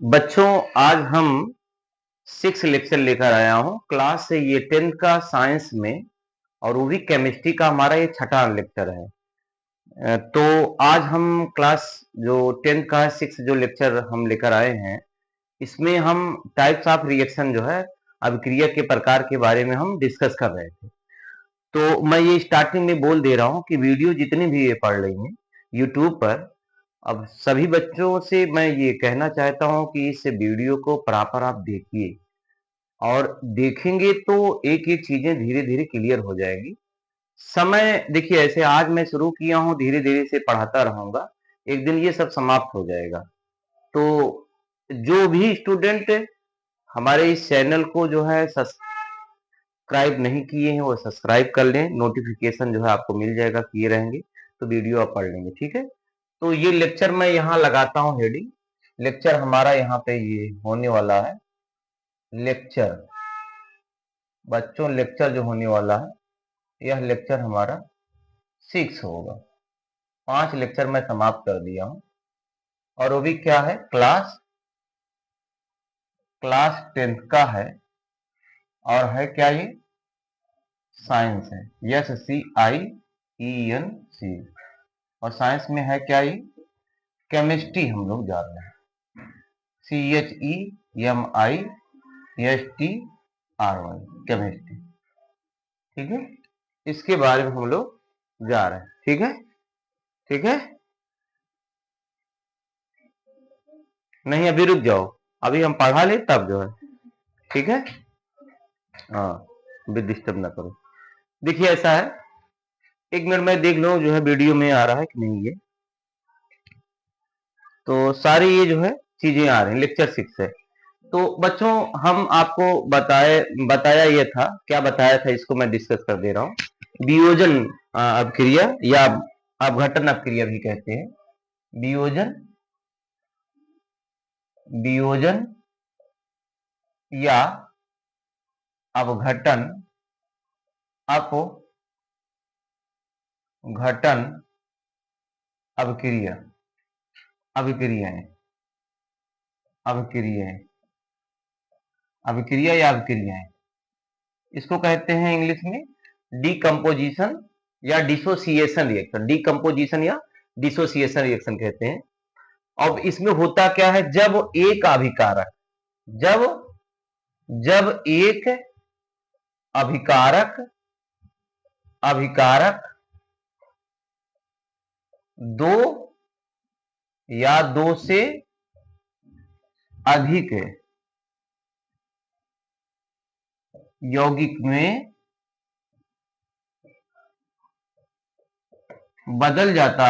बच्चों, आज हम 6 लेक्चर लेकर आया हूँ क्लास से। ये 10th का साइंस में और वो भी केमिस्ट्री का हमारा ये छठा लेक्चर है। तो आज हम क्लास जो 10th का है 6 जो लेक्चर हम लेकर आए हैं, इसमें हम टाइप्स ऑफ रिएक्शन जो है अभिक्रिया के प्रकार के बारे में हम डिस्कस कर रहे थे। तो मैं ये स्टार्टिंग में बोल दे रहा हूँ कि वीडियो जितनी भी ये पढ़ रही हैं यूट्यूब पर, अब सभी बच्चों से मैं ये कहना चाहता हूँ कि इस वीडियो को प्रॉपर आप देखिए, और देखेंगे तो एक-एक चीजें धीरे-धीरे क्लियर हो जाएगी। समय देखिए, ऐसे आज मैं शुरू किया हूँ, धीरे-धीरे से पढ़ाता रहूँगा, एक दिन ये सब समाप्त हो जाएगा। तो जो भी स्टूडेंट हमारे इस चैनल को जो है सब्सक्राइब नहीं किए हैं, वो सब्सक्राइब कर लें, नोटिफिकेशन जो है आपको मिल जाएगा, किए रहेंगे तो वीडियो आप पढ़ लेंगे, ठीक है? तो ये लेक्चर मैं यहाँ लगाता हूँ हेडिंग। लेक्चर हमारा यहाँ पे ये होने वाला है लेक्चर। बच्चों, लेक्चर जो होने वाला है, यह लेक्चर हमारा 6 होगा। 5 लेक्चर मैं समाप्त कर दिया हूँ, और वो भी क्या है, क्लास 10th का है, और है क्या ये, साइंस है। SCIENC। और साइंस में है क्या ये, केमिस्ट्री हम लोग जा रहे हैं। CHEMISTRY, केमिस्ट्री, ठीक है? इसके बारे में हम लोग जा रहे हैं, ठीक है? ठीक है, नहीं अभी रुक जाओ, अभी हम पढ़ा ले तब जो है, ठीक है? हाँ, अभी डिस्टर्ब ना करो। देखिए ऐसा है, 1 मिनट में देख लो जो है वीडियो में आ रहा है कि नहीं। ये तो सारी ये जो है चीजें आ रही हैं, लेक्चर 6 है। तो बच्चों, हम आपको बताया ये था, क्या बताया था इसको मैं डिस्कस कर दे रहा हूँ। वियोजन अभिक्रिया, या अपघटन अभिक्रिया भी कहते हैं। वियोजन वियोजन या अपघटन अभिक्रिया अभिक्रियाएं अभिक्रियाएं अभिक्रिया या अभिक्रियाएं, इसको कहते हैं इंग्लिश में डीकम्पोजिशन या डिसोसिएशन रिएक्शन। डीकम्पोजिशन या डिसोसिएशन रिएक्शन कहते हैं। अब इसमें होता क्या है, जब जब एक अभिकारक अभिकारक दो या दो से अधिक यौगिक में बदल जाता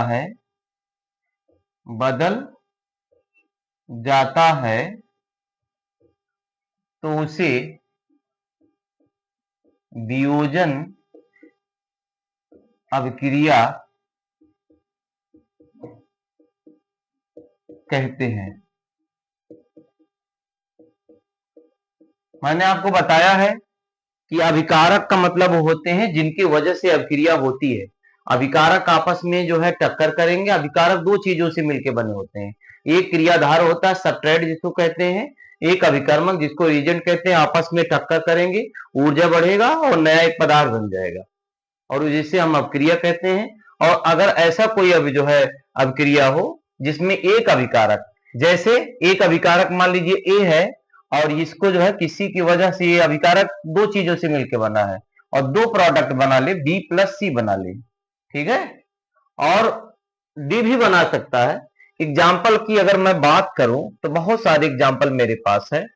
है तो उसे वियोजन अभिक्रिया कहते हैं। मैंने आपको बताया है कि अभिकारक का मतलब होते हैं जिनकी वजह से अभिक्रिया होती है। अभिकारक आपस में जो है टक्कर करेंगे। अभिकारक दो चीजों से मिलकर बने होते हैं, एक क्रियाधार होता है सबस्ट्रेट जिसको कहते हैं, एक अभिकर्मक जिसको एजेंट कहते हैं। आपस में टक्कर करेंगे, ऊर्जा बढ़ेगा और नया एक पदार्थ बन जाएगा, और जिसे हम अभिक्रिया कहते हैं। और अगर ऐसा कोई अभी जो है अभिक्रिया हो जिसमें एक अभिकारक, जैसे एक अभिकारक मान लीजिए ए है, और इसको जो है किसी की वजह से ये अभिकारक दो चीजों से मिलकर बना है, और दो प्रोडक्ट बना ले, बी प्लस सी बना ले, ठीक है? और डी भी बना सकता है। एग्जाम्पल की अगर मैं बात करूं तो बहुत सारे एग्जाम्पल मेरे पास है।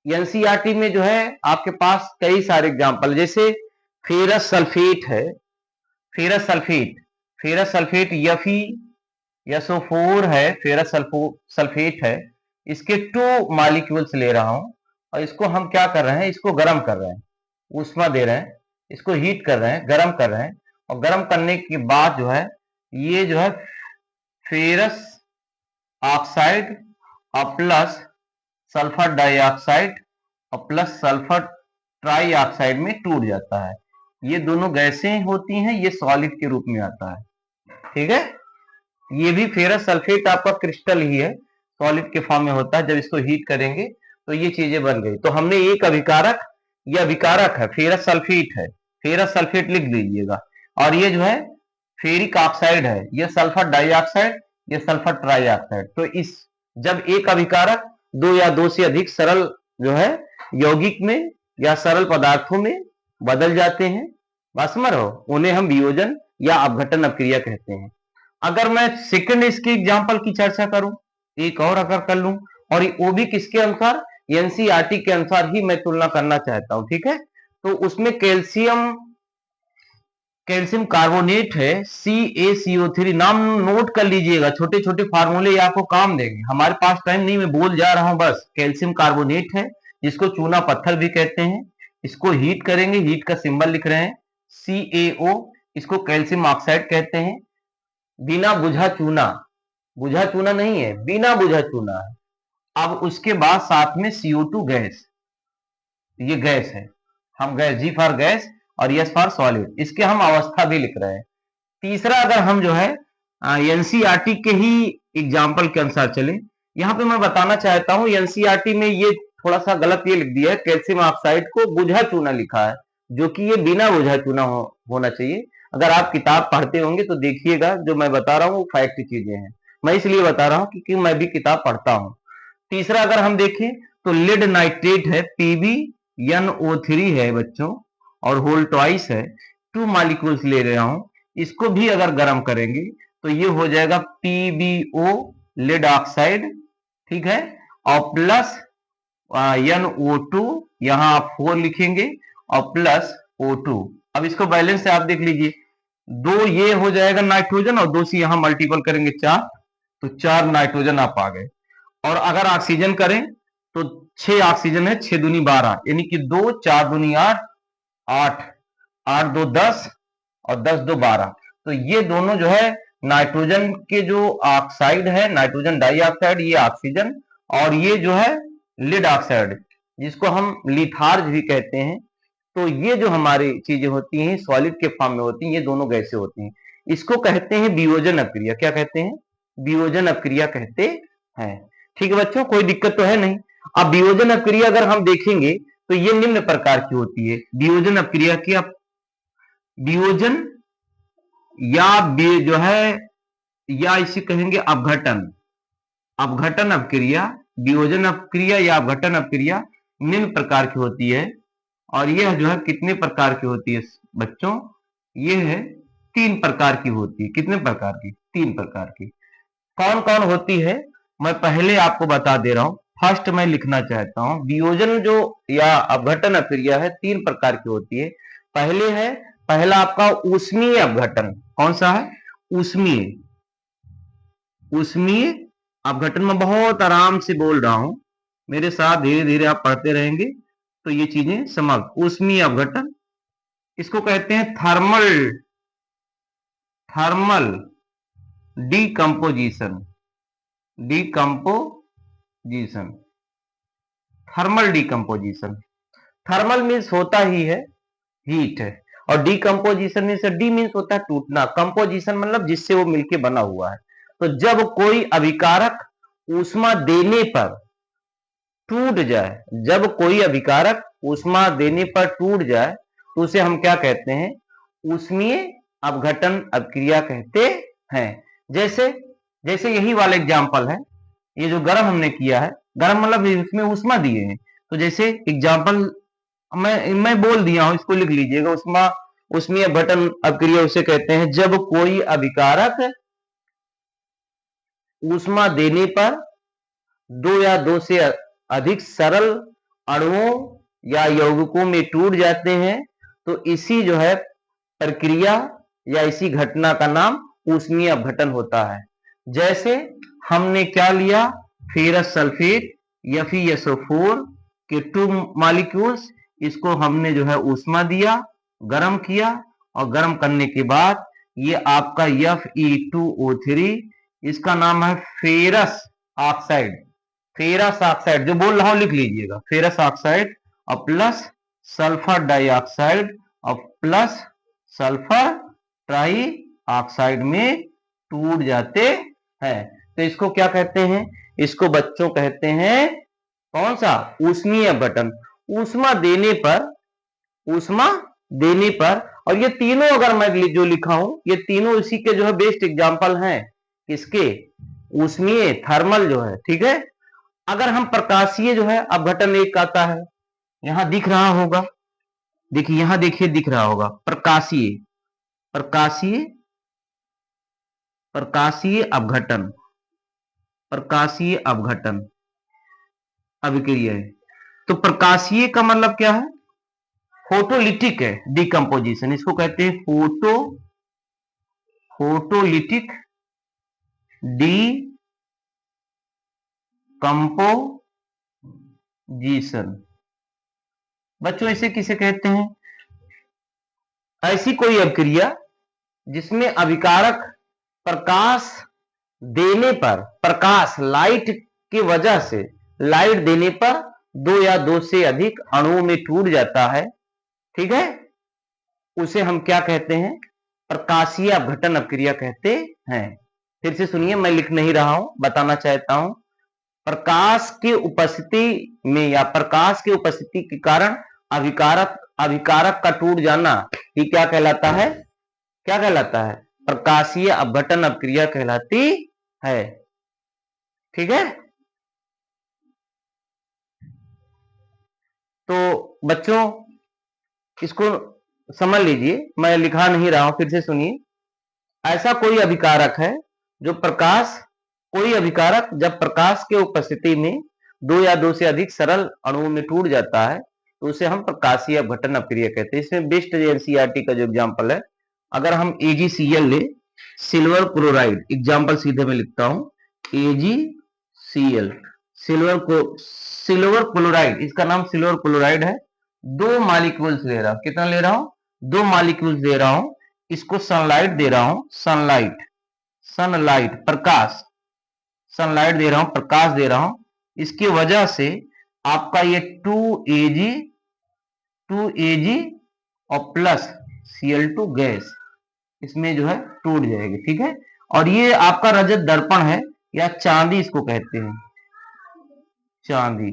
एनसीईआरटी में जो है आपके पास कई सारे एग्जाम्पल, जैसे फेरस सल्फेट है, फेरस सल्फेट SO4 है, फेरस सल्फेट है। इसके 2 मॉलिक्यूल्स ले रहा हूं, और इसको हम क्या कर रहे हैं, इसको गर्म कर रहे हैं, ऊष्मा दे रहे हैं, इसको हीट कर रहे हैं, गर्म कर रहे हैं। और गर्म करने के बाद जो है ये जो है फेरस ऑक्साइड और प्लस सल्फर डाइऑक्साइड और प्लस सल्फर ट्राई ऑक्साइड में टूट जाता है। ये दोनों गैसें होती हैं, ये सॉलिड के रूप में आता है, ठीक है? ये भी फेरस सल्फेट आपका क्रिस्टल ही है, सॉलिड के फॉर्म में होता है। जब इसको हीट करेंगे तो ये चीजें बन गई। तो हमने एक अभिकारक, यह विकारक है, फेरस सल्फेट है, फेरस सल्फेट लिख दीजिएगा। और ये जो है फेरिक ऑक्साइड है, ये सल्फर डाइऑक्साइड, ये सल्फर ट्राइऑक्साइड। तो इस जब एक अभिकारक दो या दो से अधिक सरल जो है यौगिक में या सरल पदार्थों में बदल जाते हैं, बात समझ रहे हो, उन्हें हम वियोजन या अपघटन अपक्रिया कहते हैं। अगर मैं सेकंड इसके एग्जांपल की चर्चा करूं, एक और अगर कर लूं, और वो भी किसके अनुसार, एनसीईआरटी के अनुसार ही मैं तुलना करना चाहता हूं, ठीक है। तो उसमें कैल्शियम, कैल्शियम कार्बोनेट है CaCO3, नाम नोट कर लीजिएगा, छोटे छोटे फार्मूले आपको काम देंगे। हमारे पास टाइम नहीं, मैं बोल जा रहा हूं बस। कैल्शियम कार्बोनेट है, जिसको चूना पत्थर भी कहते हैं। इसको हीट करेंगे, हीट का सिंबल लिख रहे हैं CaO, इसको कैल्शियम ऑक्साइड कहते हैं। बिना बुझा चूना, बुझा चूना नहीं है, बिना बुझा चूना है। अब उसके बाद साथ में CO2 गैस, ये गैस है, हम गैस, G फॉर गैस और S फॉर सॉलिड, इसके हम अवस्था भी लिख रहे हैं। तीसरा अगर हम जो है एनसीईआरटी के ही एग्जाम्पल के अनुसार चले, यहाँ पे मैं बताना चाहता हूँ एनसीईआरटी में ये थोड़ा सा गलत ये लिख दिया है, कैल्शियम ऑक्साइड को बुझा चूना लिखा है, जो कि ये बिना बुझा चूना होना चाहिए। अगर आप किताब पढ़ते होंगे तो देखिएगा, जो मैं बता रहा हूँ वो फैक्ट चीजें हैं, मैं इसलिए बता रहा हूँ क्योंकि मैं भी किताब पढ़ता हूँ। तीसरा अगर हम देखें तो लेड नाइट्रेट है, PbNO3 है बच्चों, और होल ट्वाइस है, 2 मॉलिक्यूल्स ले रहा हूं। इसको भी अगर गर्म करेंगे तो ये हो जाएगा PbO, लेड ऑक्साइड, ठीक है, और प्लस NO2, यहां आप 4 लिखेंगे, और प्लस O2। अब इसको बैलेंस से आप देख लीजिए, दो ये हो जाएगा नाइट्रोजन, और दो से यहां मल्टीपल करेंगे 4, तो 4 नाइट्रोजन आप आ गए। और अगर ऑक्सीजन करें तो 6 ऑक्सीजन है, 6 दूनी 12, यानी कि 2 4 दूनी 8, 8 8 2 10, और 10 2 12। तो ये दोनों जो है नाइट्रोजन के जो ऑक्साइड है, नाइट्रोजन डाइऑक्साइड, ये ऑक्सीजन, और ये जो है लेड ऑक्साइड, जिसको हम लिथार्ज भी कहते हैं। तो ये जो हमारी चीजें होती हैं सॉलिड के फॉर्म में होती हैं, ये दोनों गैसें होती हैं। इसको कहते हैं वियोजन अपक्रिया। क्या कहते हैं? वियोजन अपक्रिया कहते हैं। ठीक है बच्चों, कोई दिक्कत तो है नहीं। अब वियोजन अपक्रिया अगर हम देखेंगे तो ये निम्न प्रकार की होती है। वियोजन अपक्रिया की वियोजन या जो है, या इसे कहेंगे अपघटन, अपघटन अपक्रिया, वियोजन अपक्रिया या अपघटन अपक्रिया निम्न प्रकार की होती है। और यह जो है कितने प्रकार की होती है बच्चों? ये है 3 प्रकार की होती है। कितने प्रकार की? 3 प्रकार की। कौन कौन होती है मैं पहले आपको बता दे रहा हूं। फर्स्ट मैं लिखना चाहता हूं, वियोजन जो या अपघटन अपक्रिया है 3 प्रकार की होती है। पहले है, पहला आपका ऊष्मीय अपघटन। कौन सा है? ऊष्मीय। ऊष्मीय अपघटन में बहुत आराम से बोल रहा हूं, मेरे साथ धीरे धीरे आप पढ़ते रहेंगे तो ये चीजें समझ। ऊष्मीय अपघटन, इसको कहते हैं thermal, thermal decomposition, decomposition, thermal decomposition. Thermal means होता ही है हीट है, और डीकंपोजिशन मीन्स, डी मीन्स होता है टूटना, कंपोजिशन मतलब जिससे वो मिलके बना हुआ है। तो जब कोई अभिकारक ऊष्मा देने पर टूट जाए, जब कोई अभिकारक ऊष्मा देने पर टूट जाए तो उसे हम क्या कहते हैं? ऊष्मीय अपघटन अपक्रिया कहते हैं। जैसे जैसे यही वाला एग्जाम्पल है, ये जो गर्म हमने किया है, गर्म मतलब इसमें ऊष्मा दिए हैं। तो जैसे एग्जाम्पल मैं बोल दिया हूं, इसको लिख लीजिएगा। ऊष्मा, ऊष्मीय अपघटन अपक्रिया उसे कहते हैं जब कोई अभिकारक ऊष्मा देने पर दो या दो से अधिक सरल अणुओं या यौगिकों में टूट जाते हैं, तो इसी जो है प्रक्रिया या इसी घटना का नाम ऊष्मीय अपघटन होता है। जैसे हमने क्या लिया, फेरस सल्फेट FeSO4 के 2 मॉलिक्यूल्स, इसको हमने जो है ऊष्मा दिया, गर्म किया, और गर्म करने के बाद ये आपका Fe2O3, इसका नाम है फेरस ऑक्साइड। फेरस ऑक्साइड जो बोल रहा हूं लिख लीजिएगा, फेरस ऑक्साइड, और प्लस सल्फर डाइऑक्साइड, और प्लस सल्फर ट्राई ऑक्साइड में टूट जाते हैं। तो इसको क्या कहते हैं? इसको बच्चों कहते हैं कौन सा? ऊष्मीय अपघटन। ऊष्मा देने पर, ऊष्मा देने पर, और ये तीनों अगर मैं जो लिखा हूं, ये तीनों इसी के जो है बेस्ट एग्जांपल हैं। किसके? ऊष्मीय, थर्मल जो है, ठीक है। अगर हम प्रकाशीय जो है अपघटन एक आता है, यहां दिख रहा होगा, देखिए यहां देखिए दिख रहा होगा, प्रकाशीय, प्रकाशीय, प्रकाशीय अपघटन, प्रकाशीय अपघटन अभिक्रिया है। तो प्रकाशीय का मतलब क्या है? फोटोलिटिक है डिकम्पोजिशन, इसको कहते हैं फोटोलिटिक डिकम्पोजिशन। बच्चों इसे किसे कहते हैं? ऐसी कोई अभिक्रिया जिसमें अभिकारक प्रकाश देने पर, प्रकाश लाइट की वजह से, लाइट देने पर दो या दो से अधिक अणुओं में टूट जाता है, ठीक है, उसे हम क्या कहते हैं? प्रकाशीय अपघटन अभिक्रिया कहते हैं। फिर से सुनिए, मैं लिख नहीं रहा हूं, बताना चाहता हूं। प्रकाश की उपस्थिति में या प्रकाश की उपस्थिति के कारण अभिकारक, अभिकारक का टूट जाना ये क्या कहलाता है? क्या कहलाता है? प्रकाशीय अपघटन अभिक्रिया कहलाती है, ठीक है। तो बच्चों इसको समझ लीजिए, मैं लिखा नहीं रहा हूं, फिर से सुनिए। ऐसा कोई अभिकारक है जो प्रकाश, कोई अभिकारक जब प्रकाश के उपस्थिति में दो या दो से अधिक सरल अणुओं में टूट जाता है तो उसे हम प्रकाशीय अपघटन अभिक्रिया कहते हैं। इसमें बेस्ट एनसीईआरटी का जो एग्जांपल है, अगर हम AgCl ले, सिल्वर क्लोराइड, एग्जांपल सीधे में लिखता हूं, AgCl, सिल्वर क्लोराइड, इसका नाम सिल्वर क्लोराइड है। दो मॉलिक्यूल्स ले रहा हूं, कितना ले रहा हूं? दो मॉलिक्यूल्स दे रहा हूं, इसको सनलाइट दे रहा हूं, सनलाइट, सनलाइट प्रकाश, सनलाइट दे रहा हूं, प्रकाश दे रहा हूं, इसकी वजह से आपका ये 2Ag और प्लस Cl2 गैस इसमें जो है टूट जाएगी, ठीक है। और ये आपका रजत दर्पण है या चांदी इसको कहते हैं, चांदी,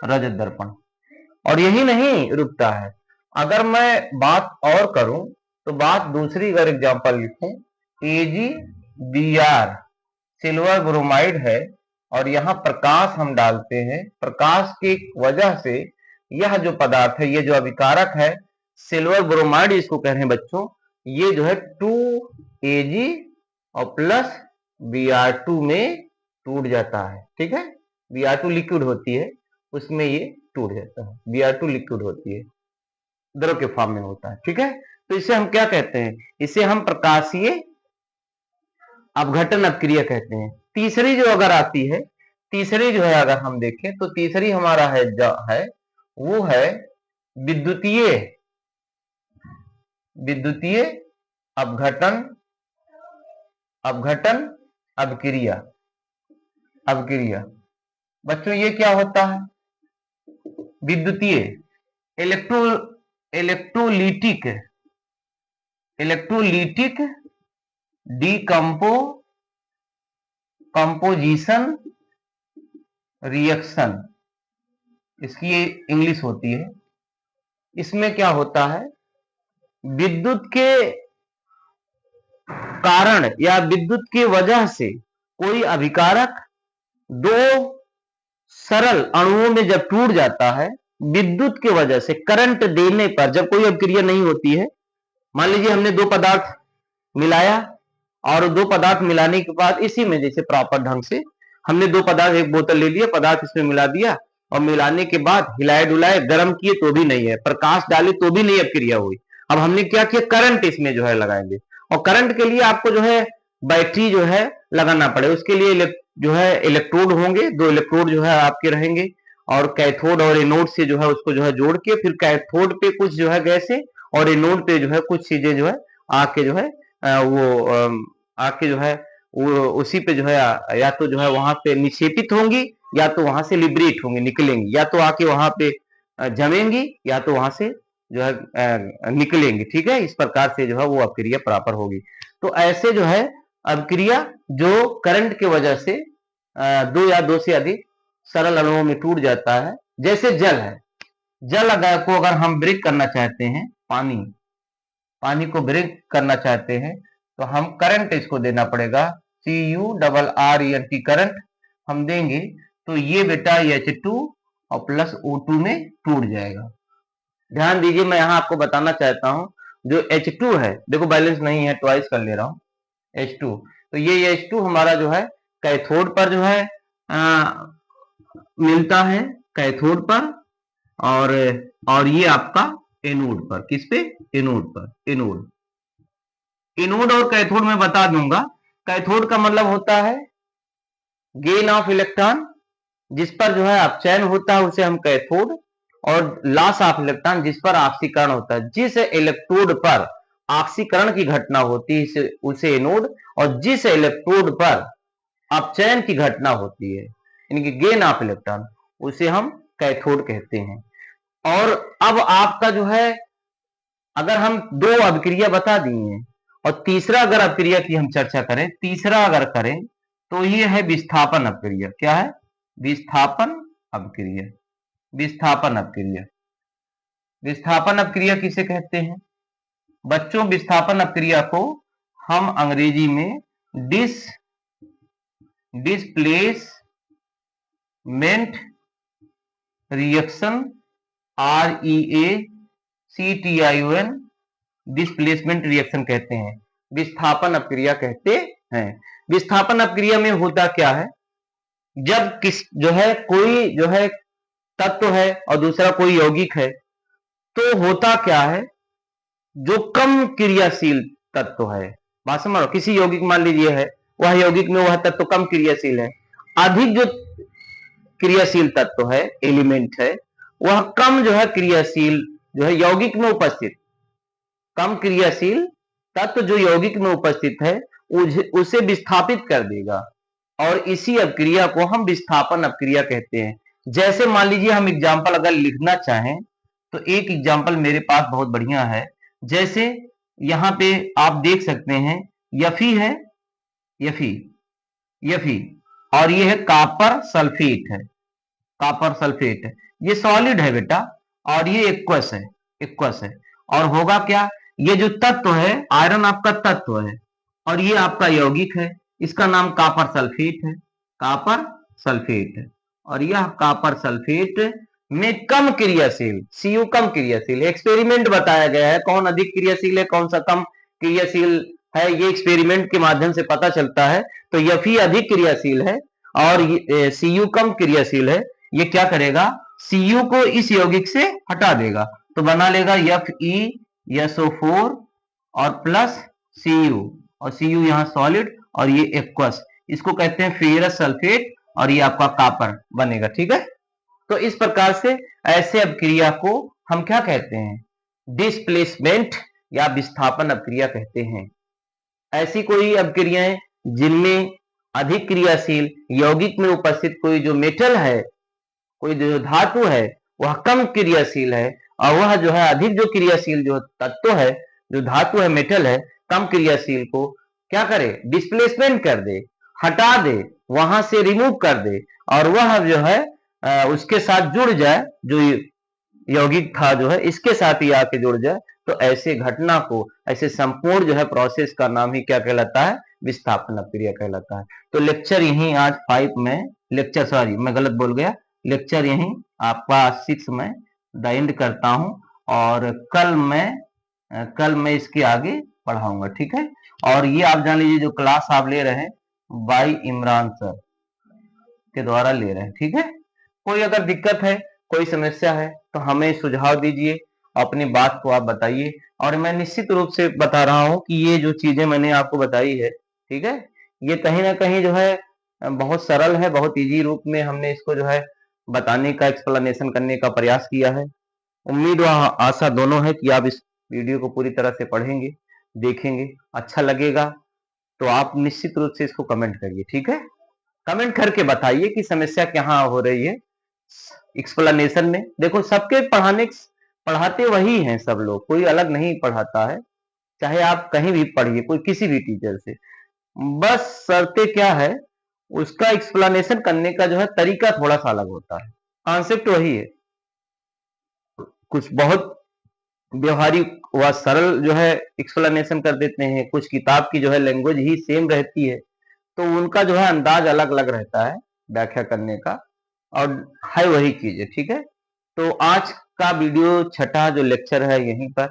रजत दर्पण। और यही नहीं रुकता है, अगर मैं बात और करूं तो बात दूसरी अगर एग्जांपल लिखूं, AgBr सिल्वर ब्रोमाइड है और यहां प्रकाश हम डालते हैं, प्रकाश की वजह से यह जो पदार्थ है, ये जो अभिकारक है सिल्वर ब्रोमाइड इसको कह रहे हैं बच्चों, ये जो है 2Ag और प्लस Br2 में टूट जाता है, ठीक है। Br2 लिक्विड होती है, उसमें ये टूट जाता है, Br2 लिक्विड होती है, द्रव के फॉर्म में होता है, ठीक है। तो इसे हम क्या कहते हैं? इसे हम प्रकाशीय अपघटन अभिक्रिया कहते हैं। तीसरी जो अगर आती है, तीसरी जो है अगर हम देखें तो तीसरी हमारा है जो है वो है विद्युतीय, विद्युतीय अपघटन, अपघटन अभिक्रिया, अभिक्रिया। बच्चों ये क्या होता है? विद्युतीय, electro, electrolytic, electrolytic composition reaction, इसकी ये इंग्लिश होती है। इसमें क्या होता है? विद्युत के कारण या विद्युत की वजह से कोई अभिकारक दो सरल अणुओं में जब टूट जाता है, विद्युत की वजह से करंट देने पर, जब कोई अभिक्रिया नहीं होती है, मान लीजिए हमने दो पदार्थ मिलाया और दो पदार्थ मिलाने के बाद इसी में जैसे प्रॉपर ढंग से हमने दो पदार्थ, एक बोतल ले लिया, पदार्थ इसमें मिला दिया और मिलाने के बाद हिलाए डुलाए, गर्म किए तो भी नहीं है, प्रकाश डाले तो भी नहीं अभिक्रिया हुई। अब हमने क्या किया? करंट इसमें जो है लगाएंगे, और करंट के लिए आपको जो है बैटरी जो है लगाना पड़े, उसके लिए जो है इलेक्ट्रोड होंगे, दो इलेक्ट्रोड जो है आपके रहेंगे, और कैथोड और एनोड से जो है उसको जो है जोड़ के फिर कैथोड पे कुछ जो है गैसें और एनोड पे जो है कुछ चीजें जो है आके जो है आके जो है वो उसी पे जो है या तो जो है वहां पे निक्षेपित होंगी या तो वहां से लिबरेट होंगी, निकलेंगी, या तो आके वहां पे जमेंगी या तो वहां से जो है निकलेंगी, ठीक है। इस प्रकार से जो है वो अभिक्रिया प्रॉपर होगी। तो ऐसे जो है अभिक्रिया जो करंट की वजह से दो या दो से अधिक सरल अणुओं में टूट जाता है। जैसे जल है, जल अगर हम ब्रेक करना चाहते हैं, पानी को ब्रेक करना चाहते हैं तो हम करंट इसको देना पड़ेगा, CuRrent करंट हम देंगे तो ये बेटा H2 और प्लस O2 में टूट जाएगा। ध्यान दीजिए, मैं यहाँ आपको बताना चाहता हूँ, जो H2 है, देखो बैलेंस नहीं है, ट्वाइस कर ले रहा हूँ H2, तो ये H2 हमारा जो है कैथोड पर जो है मिलता है, कैथोड पर, और ये आपका एनोड पर, किस पे, एनोड पर। एनोड और कैथोड में बता दूंगा, कैथोड का मतलब होता है गेन ऑफ इलेक्ट्रॉन, जिस पर जो है अपचयन होता है उसे हम कैथोड, और लॉस ऑफ इलेक्ट्रॉन जिस पर ऑक्सीकरण होता है, जिस इलेक्ट्रोड पर ऑक्सीकरण की घटना होती है उसे एनोड, और जिस इलेक्ट्रोड पर अपचयन की घटना होती है यानी कि गेन ऑफ इलेक्ट्रॉन, उसे हम कैथोड कहते हैं। और अब आपका जो है, अगर हम दो अभिक्रिया बता दिए और तीसरा अगर अभिक्रिया की हम चर्चा करें, तीसरा अगर करें तो ये है विस्थापन अभिक्रिया। क्या है? विस्थापन अभिक्रिया। विस्थापन अभिक्रिया, विस्थापन अभिक्रिया किसे कहते हैं बच्चों? विस्थापन अभिक्रिया को हम अंग्रेजी में displacement reaction, REACTION, displacement reaction कहते हैं, विस्थापन अभिक्रिया कहते हैं। विस्थापन अभिक्रिया में होता क्या है, जब जो है कोई जो है तत्व है और दूसरा कोई यौगिक है, तो होता क्या है, जो कम क्रियाशील तत्व है, बात समझ लो, किसी यौगिक मान लीजिए है, वह यौगिक में वह तत्व कम क्रियाशील है, अधिक जो क्रियाशील तत्व है, एलिमेंट है, वह कम जो है क्रियाशील जो है यौगिक में उपस्थित, कम क्रियाशील तत्व जो यौगिक में उपस्थित है उसे विस्थापित कर देगा, और इसी अभिक्रिया को हम विस्थापन अभिक्रिया कहते हैं। जैसे मान लीजिए हम एग्जाम्पल अगर लिखना चाहें तो एक एग्जाम्पल मेरे पास बहुत बढ़िया है। जैसे यहां पे आप देख सकते हैं यफी है, यफी, और ये है कॉपर सल्फेट है, कॉपर सल्फेट है, ये सॉलिड है बेटा, और ये एक्वस है, और होगा क्या, ये जो तत्व है, आयरन आपका तत्व है, और ये आपका यौगिक है, इसका नाम कॉपर सल्फेट है, कॉपर सल्फेट है, और यह कॉपर सल्फेट में कम क्रियाशील, Cu कम क्रियाशील है। एक्सपेरिमेंट बताया गया है, कौन अधिक क्रियाशील है, कौन सा कम क्रियाशील है, ये एक्सपेरिमेंट के माध्यम से पता चलता है। तो Fe अधिक क्रियाशील है और Cu कम क्रियाशील है, ये क्या करेगा, Cu को इस यौगिक से हटा देगा, तो बना लेगा FeSO4 और प्लस Cu, और Cu यहाँ सॉलिड और ये एक्वस, इसको कहते हैं फेरस सल्फेट, और ये आपका कॉपर बनेगा। ठीक है, तो इस प्रकार से ऐसे अभिक्रिया को हम क्या कहते हैं, डिस्प्लेसमेंट या विस्थापन अभिक्रिया कहते हैं। ऐसी कोई अभिक्रियाएं जिनमें अधिक क्रियाशील यौगिक में उपस्थित कोई जो मेटल है, कोई जो धातु है, वह कम क्रियाशील है, और वह जो है अधिक जो क्रियाशील जो तत्व है, जो धातु है, मेटल है, कम क्रियाशील को क्या करे, डिस्प्लेसमेंट कर दे, हटा दे, वहां से रिमूव कर दे, और वह जो है उसके साथ जुड़ जाए, जो यौगिक था जो है इसके साथ ही आके जुड़ जाए, तो ऐसे घटना को, ऐसे संपूर्ण जो है प्रोसेस का नाम ही क्या कहलाता है, विस्थापन अभिक्रिया कहलाता है। तो लेक्चर यहीं आज 5 में, लेक्चर सॉरी मैं गलत बोल गया, लेक्चर यहीं आपका 6 में द एंड करता हूं, और कल मैं इसके आगे पढ़ाऊंगा। ठीक है, और ये आप जान लीजिए जो क्लास आप ले रहे हैं बाई इमरान सर के द्वारा ले रहे हैं। ठीक है, कोई अगर दिक्कत है, कोई समस्या है तो हमें सुझाव दीजिए, अपनी बात को आप बताइए, और मैं निश्चित रूप से बता रहा हूं कि ये जो चीजें मैंने आपको बताई है, ठीक है, ये कहीं ना कहीं जो है बहुत सरल है, बहुत इजी रूप में हमने इसको जो है बताने का, एक्सप्लेनेशन करने का प्रयास किया है। उम्मीद व आशा दोनों है कि आप इस वीडियो को पूरी तरह से पढ़ेंगे, देखेंगे, अच्छा लगेगा तो आप निश्चित रूप से इसको कमेंट करिए। ठीक है, कमेंट करके बताइए कि समस्या कहाँ हो रही है एक्सप्लेनेशन में। देखो सबके पढ़ाते वही हैं, सब लोग, कोई अलग नहीं पढ़ाता है, चाहे आप कहीं भी पढ़िए, कोई किसी भी टीचर से, बस शर्तें क्या है, उसका एक्सप्लेनेशन करने का जो है तरीका थोड़ा सा अलग होता है। कॉन्सेप्ट वही है, कुछ बहुत व्यवहारिक व सरल जो है एक्सप्लेनेशन कर देते हैं, कुछ किताब की जो है लैंग्वेज ही सेम रहती है, तो उनका जो है अंदाज अलग अलग रहता है व्याख्या करने का, और है वही चीज है। ठीक है, तो आज का वीडियो छठा जो लेक्चर है यहीं पर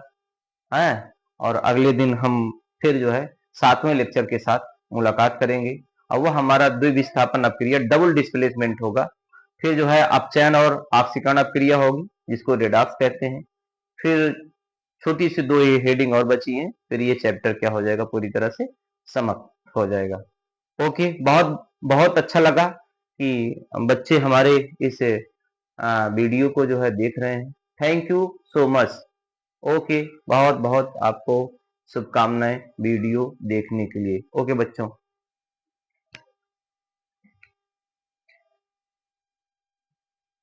है, और अगले दिन हम फिर जो है 7वें लेक्चर के साथ मुलाकात करेंगे, और वह हमारा द्विविस्थापन अपक्रिया डबल डिस्प्लेसमेंट होगा। फिर जो है अपचयन और आपसीकरण अपक्रिया होगी जिसको रेडॉक्स कहते हैं। फिर छोटी सी दो ये हेडिंग और बची हैं, फिर ये चैप्टर क्या हो जाएगा, पूरी तरह से समाप्त हो जाएगा। ओके, बहुत बहुत अच्छा लगा कि बच्चे हमारे इस वीडियो को जो है देख रहे हैं। Thank you so much. Okay, बहुत बहुत आपको शुभकामनाएं वीडियो देखने के लिए। ओके बच्चों।